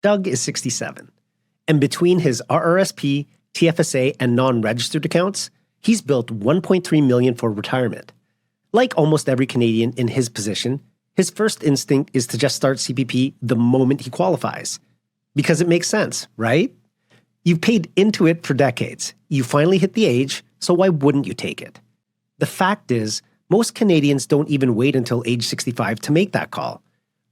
Doug is 67, and between his RRSP, TFSA, and non-registered accounts, he's built $1.3 million for retirement. Like almost every Canadian in his position, his first instinct is to just start CPP the moment he qualifies. Because it makes sense, right? You've paid into it for decades. You finally hit the age, so why wouldn't you take it? The fact is, most Canadians don't even wait until age 65 to make that call.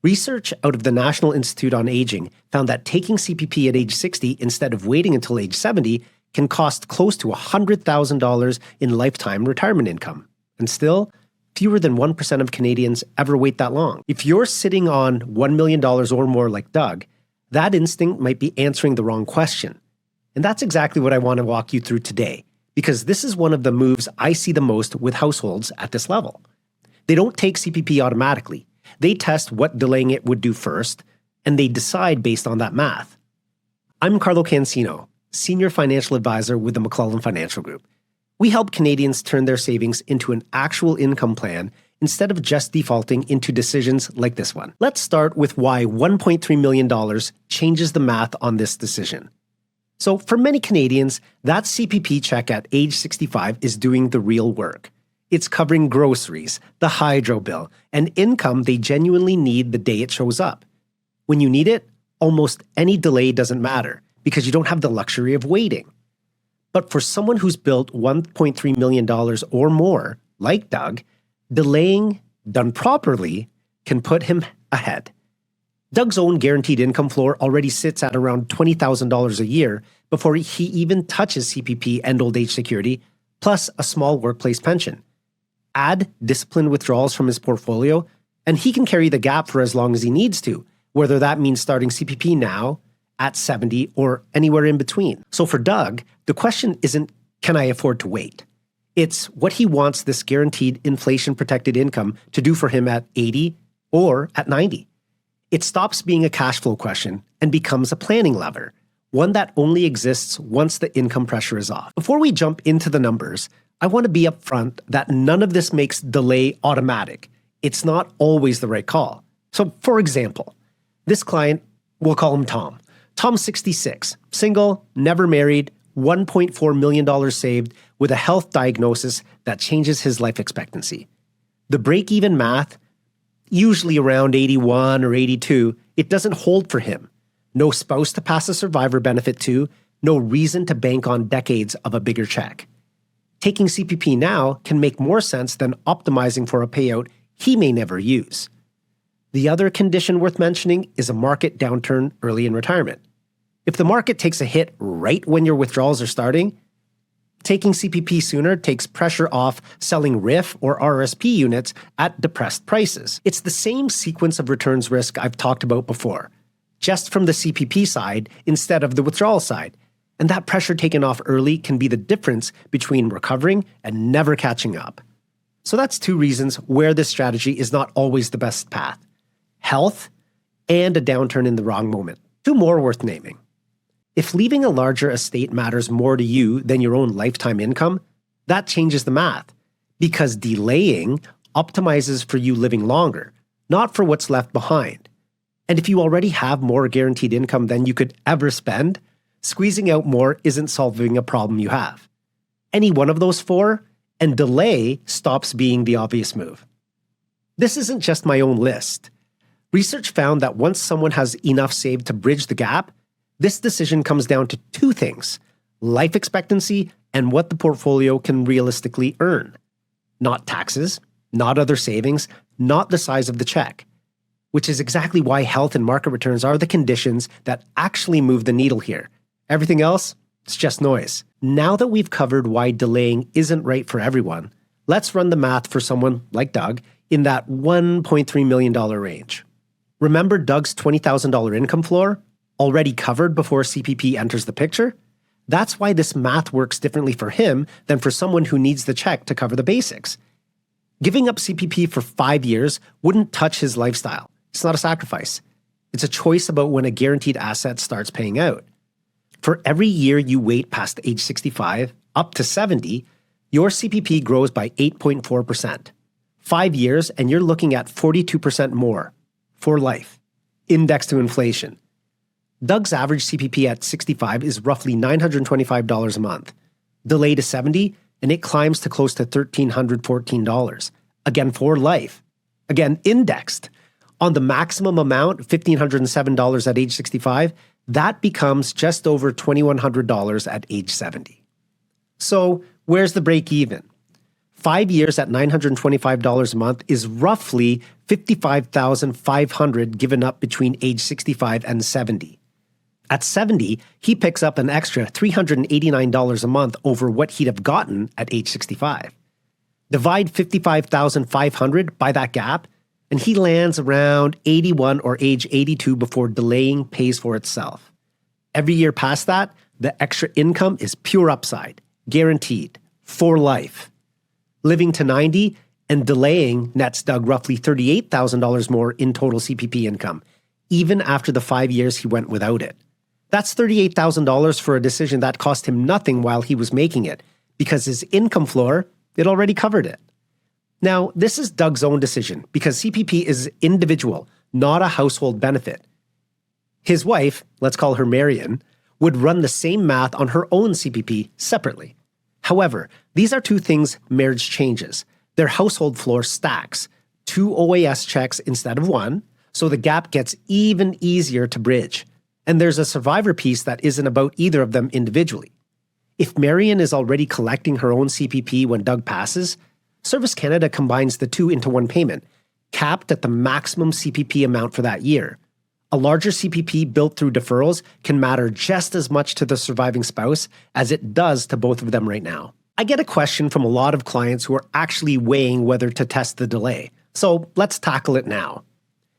Research out of the National Institute on Aging found that taking CPP at age 60 instead of waiting until age 70 can cost close to $100,000 in lifetime retirement income. And still, fewer than 1% of Canadians ever wait that long. If you're sitting on $1 million or more like Doug, that instinct might be answering the wrong question. And that's exactly what I want to walk you through today, because this is one of the moves I see the most with households at this level. They don't take CPP automatically. They test what delaying it would do first, and they decide based on that math. I'm Carlo Cansino, Senior Financial Advisor with the McClellan Financial Group. We help Canadians turn their savings into an actual income plan instead of just defaulting into decisions like this one. Let's start with why $1.3 million changes the math on this decision. So for many Canadians, that CPP check at age 65 is doing the real work. It's covering groceries, the hydro bill, and income they genuinely need the day it shows up. When you need it, almost any delay doesn't matter because you don't have the luxury of waiting. But for someone who's built $1.3 million or more, like Doug, delaying, done properly, can put him ahead. Doug's own guaranteed income floor already sits at around $20,000 a year before he even touches CPP and old age security, plus a small workplace pension. Add disciplined withdrawals from his portfolio, and he can carry the gap for as long as he needs to, whether that means starting CPP now, at 70, or anywhere in between. So for Doug, the question isn't, can I afford to wait? It's what he wants this guaranteed inflation-protected income to do for him at 80 or at 90. It stops being a cash flow question and becomes a planning lever, one that only exists once the income pressure is off. Before we jump into the numbers, I want to be upfront that none of this makes delay automatic. It's not always the right call. So for example, this client, we'll call him Tom. Tom's 66, single, never married, $1.4 million saved with a health diagnosis that changes his life expectancy. The break-even math, usually around 81 or 82, it doesn't hold for him. No spouse to pass a survivor benefit to, no reason to bank on decades of a bigger check. Taking CPP now can make more sense than optimizing for a payout he may never use. The other condition worth mentioning is a market downturn early in retirement. If the market takes a hit right when your withdrawals are starting, taking CPP sooner takes pressure off selling RIF or RRSP units at depressed prices. It's the same sequence of returns risk I've talked about before, just from the CPP side instead of the withdrawal side. And that pressure taken off early can be the difference between recovering and never catching up. So that's two reasons where this strategy is not always the best path: health and a downturn in the wrong moment. Two more worth naming. If leaving a larger estate matters more to you than your own lifetime income, that changes the math, because delaying optimizes for you living longer, not for what's left behind. And if you already have more guaranteed income than you could ever spend, squeezing out more isn't solving a problem you have. Any one of those four, and delay stops being the obvious move. This isn't just my own list. Research found that once someone has enough saved to bridge the gap, this decision comes down to two things: life expectancy and what the portfolio can realistically earn. Not taxes, not other savings, not the size of the check. Which is exactly why health and market returns are the conditions that actually move the needle here. Everything else, it's just noise. Now that we've covered why delaying isn't right for everyone, let's run the math for someone like Doug in that $1.3 million range. Remember Doug's $20,000 income floor? Already covered before CPP enters the picture? That's why this math works differently for him than for someone who needs the check to cover the basics. Giving up CPP for 5 years wouldn't touch his lifestyle. It's not a sacrifice. It's a choice about when a guaranteed asset starts paying out. For every year you wait past age 65, up to 70, your CPP grows by 8.4%. 5 years and you're looking at 42% more for life, indexed to inflation. Doug's average CPP at 65 is roughly $925 a month. Delay to 70, and it climbs to close to $1,314. Again, for life. Again, indexed. On the maximum amount, $1,507 at age 65, that becomes just over $2,100 at age 70. So, where's the break even? 5 years at $925 a month is roughly $55,500 given up between age 65 and 70. At 70, he picks up an extra $389 a month over what he'd have gotten at age 65. Divide $55,500 by that gap, and he lands around 81 or age 82 before delaying pays for itself. Every year past that, the extra income is pure upside, guaranteed, for life. Living to 90 and delaying nets Doug roughly $38,000 more in total CPP income, even after the 5 years he went without it. That's $38,000 for a decision that cost him nothing while he was making it, because his income floor, it already covered it. Now, this is Doug's own decision because CPP is individual, not a household benefit. His wife, let's call her Marion, would run the same math on her own CPP separately. However, these are two things marriage changes. Their household floor stacks, 2 OAS checks instead of 1, so the gap gets even easier to bridge. And there's a survivor piece that isn't about either of them individually. If Marion is already collecting her own CPP when Doug passes, Service Canada combines the two into one payment, capped at the maximum CPP amount for that year. A larger CPP built through deferrals can matter just as much to the surviving spouse as it does to both of them right now. I get a question from a lot of clients who are actually weighing whether to test the delay. So let's tackle it now.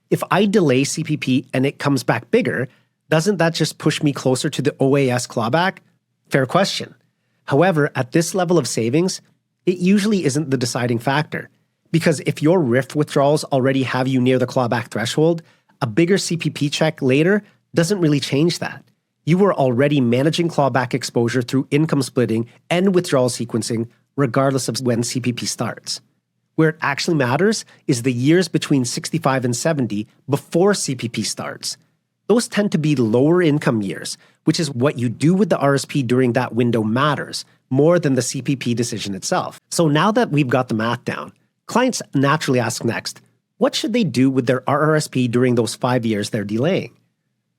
If I delay CPP and it comes back bigger, doesn't that just push me closer to the OAS clawback? Fair question. However, at this level of savings, it usually isn't the deciding factor. Because if your RRSP withdrawals already have you near the clawback threshold, a bigger CPP check later doesn't really change that. You were already managing clawback exposure through income splitting and withdrawal sequencing, regardless of when CPP starts. Where it actually matters is the years between 65 and 70 before CPP starts. Those tend to be lower income years, which is what you do with the RSP during that window matters more than the CPP decision itself. So now that we've got the math down, clients naturally ask next, what should they do with their RRSP during those 5 years they're delaying?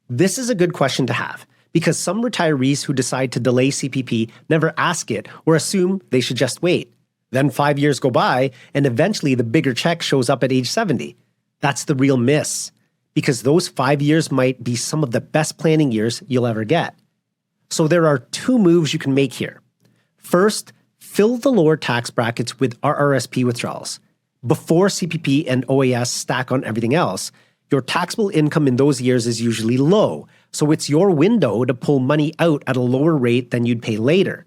This is a good question to have because some retirees who decide to delay CPP never ask it or assume they should just wait. Then 5 years go by and eventually the bigger check shows up at age 70. That's the real miss, because those 5 years might be some of the best planning years you'll ever get. So there are 2 moves you can make here. First, fill the lower tax brackets with RRSP withdrawals. Before CPP and OAS stack on everything else, your taxable income in those years is usually low, so it's your window to pull money out at a lower rate than you'd pay later.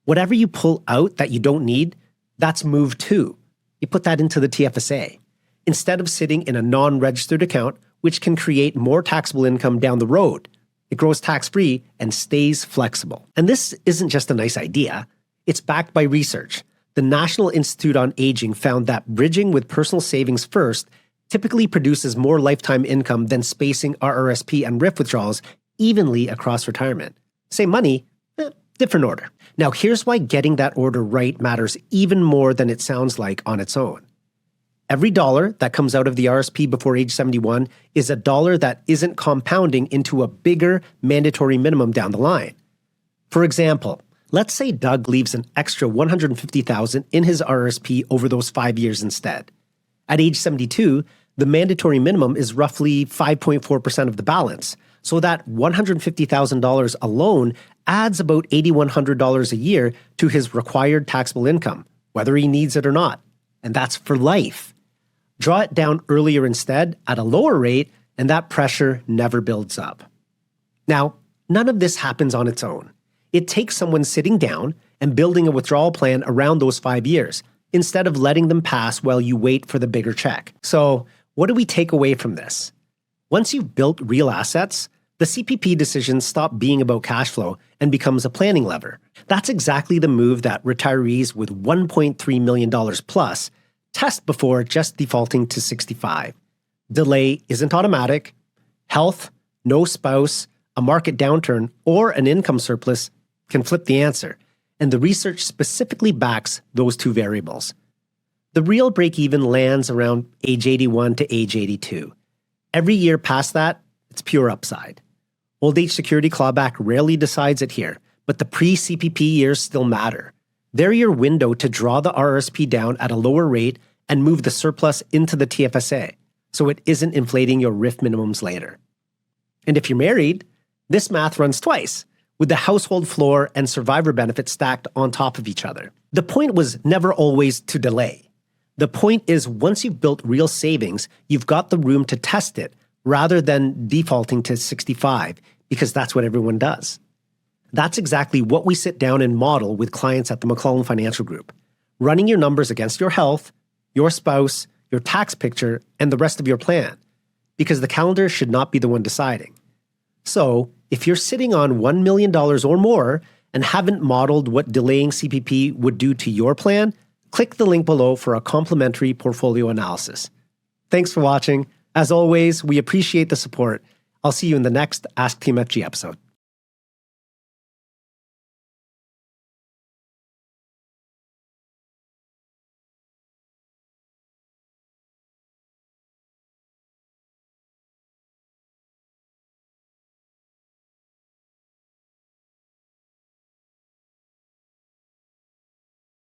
Whatever you pull out that you don't need, that's move 2. You put that into the TFSA. Instead of sitting in a non-registered account, which can create more taxable income down the road. It grows tax-free and stays flexible. And this isn't just a nice idea. It's backed by research. The National Institute on Aging found that bridging with personal savings first typically produces more lifetime income than spacing RRSP and RRSP withdrawals evenly across retirement. Same money, different order. Now here's why getting that order right matters even more than it sounds like on its own. Every dollar that comes out of the RSP before age 71 is a dollar that isn't compounding into a bigger mandatory minimum down the line. For example, let's say Doug leaves an extra $150,000 in his RSP over those 5 years instead. At age 72, the mandatory minimum is roughly 5.4% of the balance, so that $150,000 alone adds about $8,100 a year to his required taxable income, whether he needs it or not. And that's for life. Draw it down earlier instead at a lower rate, and that pressure never builds up. Now, none of this happens on its own. It takes someone sitting down and building a withdrawal plan around those 5 years, instead of letting them pass while you wait for the bigger check. So, what do we take away from this? Once you've built real assets, the CPP decisions stop being about cash flow and becomes a planning lever. That's exactly the move that retirees with $1.3 million plus test before just defaulting to 65. Delay isn't automatic. Health, no spouse, a market downturn, or an income surplus can flip the answer, and the research specifically backs those two variables. The real break-even lands around age 81 to age 82. Every year past that, it's pure upside. Old age security clawback rarely decides it here, but the pre-CPP years still matter. They're your window to draw the RRSP down at a lower rate and move the surplus into the TFSA, so it isn't inflating your RIF minimums later. And if you're married, this math runs twice, with the household floor and survivor benefit stacked on top of each other. The point was never always to delay. The point is, once you've built real savings, you've got the room to test it rather than defaulting to 65, because that's what everyone does. That's exactly what we sit down and model with clients at the McClellan Financial Group, running your numbers against your health, your spouse, your tax picture, and the rest of your plan, because the calendar should not be the one deciding. So, if you're sitting on $1 million or more and haven't modeled what delaying CPP would do to your plan, click the link below for a complimentary portfolio analysis. Thanks for watching. As always, we appreciate the support. I'll see you in the next Ask TMFG episode.